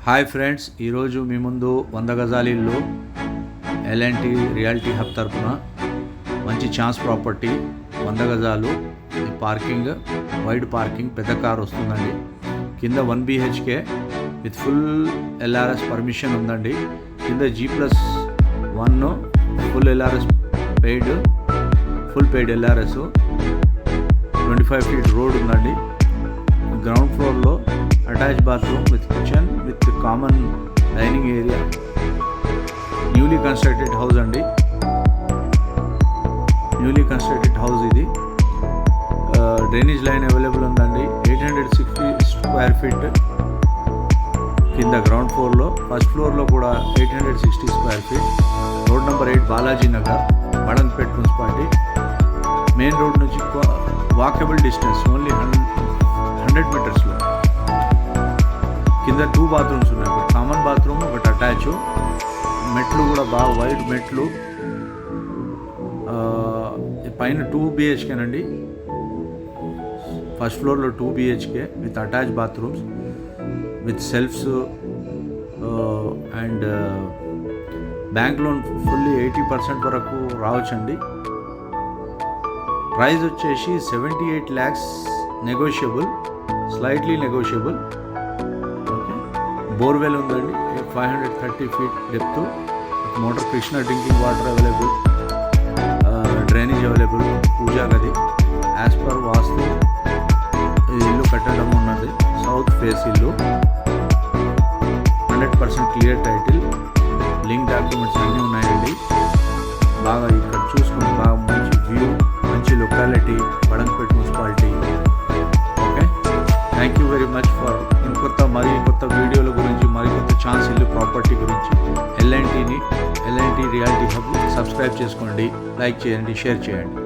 Hi friends, ఈరోజు మీ ముందు 100 గజాల ఇల్లు ఎల్ఎన్టీ రియాలిటీ హబ్ తరఫున మంచి ఛాన్స్ ప్రాపర్టీ 100 గజాలు. ఈ పార్కింగ్ వైడ్ పార్కింగ్, పెద్ద కార్ వస్తుందండి. కింద 1 BHK with full LRS permission ఉందండి. కింద G+1 full LRS paid, full paid LRS 25 feet road ఉందండి. గ్రౌండ్ ఫ్లోర్లో attach bathroom with kitchen with common dining area. Newly constructed house అండి. న్యూలీ కన్స్ట్రక్టెడ్ హౌస్ ఇది. Drainage line available ఉందండి. 860 square feet కింద ground ఫ్లోర్లో. First ఫ్లోర్లో కూడా 860 square feet. Road number 8 Balaji Nagar, Badangpet municipality. Main road నుంచి వాకబుల్ డిస్టెన్స్, ఓన్లీ 100 మీటర్స్లో. కింద 2 bathrooms ఉన్నాయి, ఒకటి కామన్ బాత్రూమ్, ఒకటి అటాచ్. మెట్లు కూడా బాగా వైడ్ మెట్లు. పైన 2 BHK అండి. ఫస్ట్ ఫ్లోర్లో 2 BHK with attach bathrooms with shelves and bank loan fully 80% వరకు రావచ్చండి. ప్రైస్ వచ్చేసి 78 lakhs, negotiable, slightly negotiable. Borewell ఉందండి, 530 feet depth. Motor Krishna drinking water available, drainage available, puja గది. యాజ్ పర్ వాస్తు ఇల్లు కట్టడం ఉన్నది. సౌత్ ఫేస్ ఇల్లు, 100% క్లియర్ టైటిల్, లింక్ డాక్యుమెంట్స్ అన్నీ ఉన్నాయండి. బాగా ఇక్కడ చూసుకుని బాగా మంచి వ్యూ, మంచి locality, Badangpet municipality. Okay, thank you very much for కొత్త వీడియోల గురించి, కొత్త ఛాన్స్ ఇల్లు ప్రాపర్టీ గురించి ఎల్ఎన్టీ రియాలిటీ హబ్ సబ్స్క్రైబ్ చేసుకోండి, లైక్ చేయండి, షేర్ చేయండి.